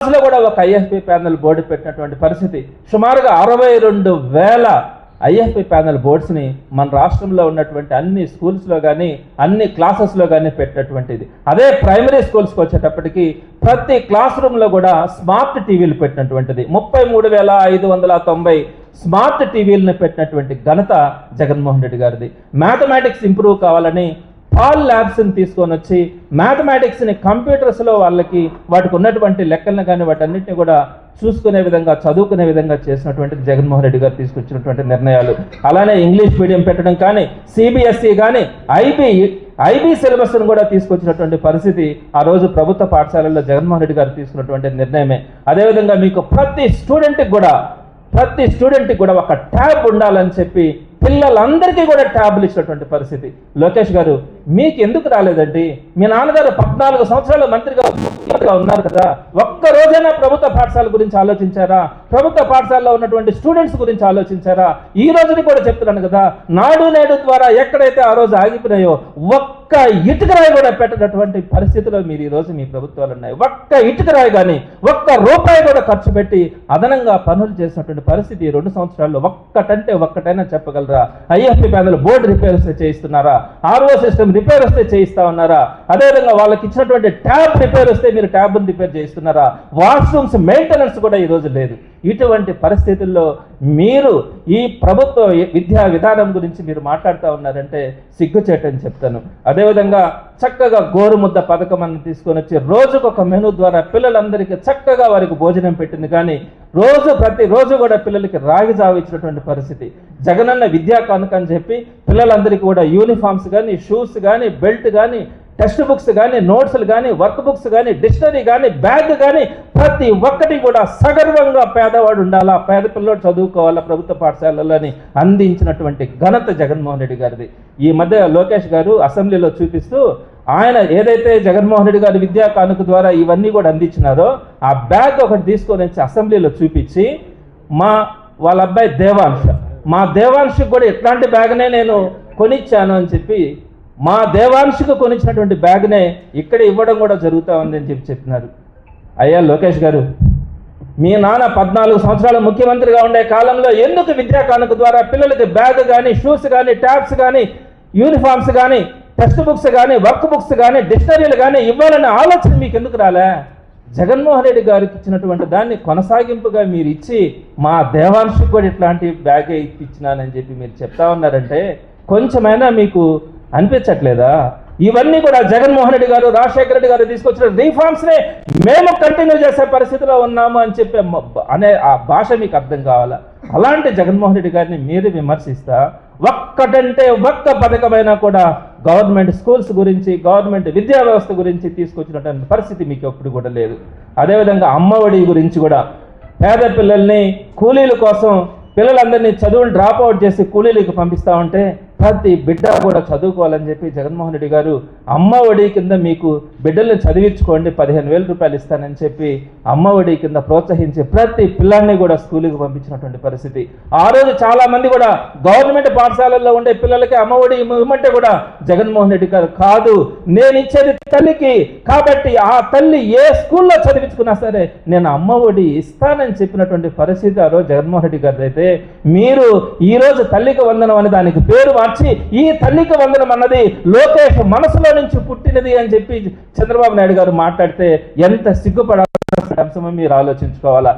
లో కూడా ఒక ఐఎఫ్పి ప్యానెల్ బోర్డు పెట్టినటువంటి పరిస్థితి. సుమారుగా 62,000 ఐఎఫ్పి ప్యానెల్ బోర్డ్స్ని మన రాష్ట్రంలో ఉన్నటువంటి అన్ని స్కూల్స్లో కానీ అన్ని క్లాసెస్లో కానీ పెట్టినటువంటిది. అదే ప్రైమరీ స్కూల్స్కి వచ్చేటప్పటికి ప్రతి క్లాస్ రూమ్లో కూడా స్మార్ట్ టీవీలు పెట్టినటువంటిది. 33,590 స్మార్ట్ టీవీలను పెట్టినటువంటి ఘనత జగన్మోహన్ రెడ్డి గారిది. మ్యాథమెటిక్స్ ఇంప్రూవ్ కావాలని పాల్ ల్యాబ్స్ని తీసుకొని వచ్చి మ్యాథమెటిక్స్ని కంప్యూటర్స్లో వాళ్ళకి వాటికి ఉన్నటువంటి లెక్కలను కానీ వాటన్నిటిని కూడా చూసుకునే విధంగా చదువుకునే విధంగా చేసినటువంటి జగన్మోహన్ రెడ్డి గారు తీసుకొచ్చినటువంటి నిర్ణయాలు. అలానే ఇంగ్లీష్ మీడియం పెట్టడం కానీ సిబిఎస్ఈ కానీ ఐబీ సిలబస్ను కూడా తీసుకొచ్చినటువంటి పరిస్థితి ఆ రోజు ప్రభుత్వ పాఠశాలల్లో జగన్మోహన్ రెడ్డి గారు తీసుకున్నటువంటి నిర్ణయమే. అదేవిధంగా మీకు ప్రతి స్టూడెంట్కి కూడా ఒక ట్యాబ్ ఉండాలని చెప్పి పిల్లలందరికీ కూడా ట్యాబ్లు ఇచ్చినటువంటి పరిస్థితి. లోకేష్ గారు మీకు ఎందుకు రాలేదండి? మీ నాన్నగారు 14 సంవత్సరాల మంత్రిగా ఉన్నారు కదా, ఒక్క రోజైనా ప్రభుత్వ పాఠశాల గురించి ఆలోచించారా? ప్రభుత్వ పాఠశాలలో ఉన్నటువంటి స్టూడెంట్స్ గురించి ఆలోచించారా? ఈ రోజుని కూడా చెప్తున్నాను కదా, నాడు నేడు ద్వారా ఎక్కడైతే ఆ రోజు ఆగిపోయినాయో ఒక్క ఇటుకరాయి కూడా పెట్టినటువంటి పరిస్థితిలో మీరు ఈ రోజు మీ ప్రభుత్వాలు ఉన్నాయి. ఒక్క ఇటుకరాయి కానీ ఒక్క రూపాయి కూడా ఖర్చు పెట్టి అదనంగా పనులు చేసినటువంటి పరిస్థితి ఈ 2 సంవత్సరాల్లో ఒక్కటంటే ఒక్కటైనా చెప్పగలరా? ఐఎఫ్పి ప్యానెల్ బోర్డు రిపేర్ వస్తే చేయిస్తున్నారా? ఆర్ఓ సిస్టమ్ రిపేర్ వస్తే చేయిస్తా ఉన్నారా? అదేవిధంగా వాళ్ళకి ఇచ్చినటువంటి ట్యాబ్ రిపేర్ వస్తే మీరు ట్యాబ్ను రిపేర్ చేయిస్తున్నారా? వాష్రూమ్స్ మెయింటెనెన్స్ కూడా ఈ రోజు లేదు. ఇటువంటి పరిస్థితుల్లో మీరు ఈ ప్రభుత్వ విద్యా విధానం గురించి మీరు మాట్లాడుతూ ఉన్నారంటే సిగ్గుచేటని చెప్తాను. అదేవిధంగా చక్కగా గోరుముద్ద పథకం అని తీసుకొని వచ్చి రోజుకొక మెనూ ద్వారా పిల్లలందరికీ చక్కగా వారికి భోజనం పెట్టింది. కానీ ప్రతిరోజు కూడా పిల్లలకి రాగి జావ ఇచ్చినటువంటి పరిస్థితి. జగనన్న విద్యా కానుక అని చెప్పి పిల్లలందరికీ కూడా యూనిఫామ్స్ కానీ షూస్ కానీ బెల్ట్ కానీ టెక్స్ట్ బుక్స్ కానీ నోట్స్లు కానీ వర్క్ బుక్స్ కానీ డిక్షనరీ కానీ బ్యాగ్ కానీ ప్రతి ఒక్కటి కూడా సగర్వంగా పేదవాడు ఉండాలా, పేద పిల్లడు చదువుకోవాలా ప్రభుత్వ పాఠశాలలోని అందించినటువంటి ఘనత జగన్మోహన్ రెడ్డి గారిది. ఈ మధ్య లోకేష్ గారు అసెంబ్లీలో చూపిస్తూ ఆయన ఏదైతే జగన్మోహన్ రెడ్డి గారి విద్యా కానుక ద్వారా ఇవన్నీ కూడా అందించినారో ఆ బ్యాగ్ ఒకటి తీసుకొని వచ్చి అసెంబ్లీలో చూపించి వాళ్ళ అబ్బాయి దేవాంశకు కూడా ఇట్లాంటి బ్యాగ్నే నేను కొనిచ్చాను అని చెప్పి మా దేవాంశకు కొనిచ్చినటువంటి బ్యాగ్నే ఇక్కడ ఇవ్వడం కూడా జరుగుతూ ఉందని చెప్పినారు. అయ్యా లోకేష్ గారు, మీ నాన్న 14 సంవత్సరాలు ముఖ్యమంత్రిగా ఉండే కాలంలో ఎందుకు విద్యా కానుక ద్వారా పిల్లలకి బ్యాగ్ కానీ షూస్ కానీ ట్యాబ్స్ కానీ యూనిఫామ్స్ కానీ టెక్స్ట్ బుక్స్ కానీ వర్క్ బుక్స్ కానీ డిక్షనరీలు కానీ ఇవ్వాలనే ఆలోచన మీకు ఎందుకు రాలే? జగన్మోహన్ రెడ్డి గారికి ఇచ్చినటువంటి దాన్ని కొనసాగింపుగా మీరు ఇచ్చి మా దేవాంశకు కూడా ఇట్లాంటి బ్యాగే ఇచ్చినానని చెప్పి మీరు చెప్తా ఉన్నారంటే కొంచెమైనా మీకు అనిపించట్లేదా? ఇవన్నీ కూడా జగన్మోహన్ రెడ్డి గారు రాజశేఖర రెడ్డి గారు తీసుకొచ్చిన రీఫార్మ్స్నే మేము కంటిన్యూ చేసే పరిస్థితిలో ఉన్నాము అని చెప్పి అనే ఆ భాష మీకు అర్థం కావాలా? అలాంటి జగన్మోహన్ రెడ్డి గారిని మీరు విమర్శిస్తా ఒక్కటంటే ఒక్క పథకమైనా కూడా గవర్నమెంట్ స్కూల్స్ గురించి గవర్నమెంట్ విద్యా వ్యవస్థ గురించి తీసుకొచ్చినటువంటి పరిస్థితి మీకు ఎప్పుడు కూడా లేదు. అదేవిధంగా అమ్మఒడి గురించి కూడా పేద పిల్లల్ని కూలీల కోసం పిల్లలందరినీ చదువుని డ్రాప్ అవుట్ చేసి కూలీలకు పంపిస్తూ ఉంటే ప్రతి బిడ్డ కూడా చదువుకోవాలని చెప్పి జగన్మోహన్ రెడ్డి గారు అమ్మ ఒడి కింద మీకు బిడ్డల్ని చదివించుకోండి 15,000 రూపాయలు ఇస్తానని చెప్పి అమ్మ ఒడి కింద ప్రోత్సహించి ప్రతి పిల్లాన్ని కూడా స్కూల్కి పంపించినటువంటి పరిస్థితి. ఆ రోజు చాలా మంది కూడా గవర్నమెంట్ పాఠశాలల్లో ఉండే పిల్లలకి అమ్మ ఒడి ఇవ్వమంటే కూడా జగన్మోహన్ రెడ్డి గారు కాదు, నేను ఇచ్చేది తల్లికి కాబట్టి ఆ తల్లి ఏ స్కూల్లో చదివించుకున్నా సరే నేను అమ్మ ఒడి ఇస్తానని చెప్పినటువంటి పరిస్థితి ఆ రోజు జగన్మోహన్ రెడ్డి గారు. అయితే మీరు ఈ రోజు తల్లికి వందనం అని దానికి పేరు ఈ తల్లికి వందనం అన్నది లోకేష్ మనసులో నుంచి పుట్టినది అని చెప్పి చంద్రబాబు నాయుడు గారు మాట్లాడితే ఎంత సిగ్గుపడాల్సిన అంశమో మీరు ఆలోచించుకోవాలా.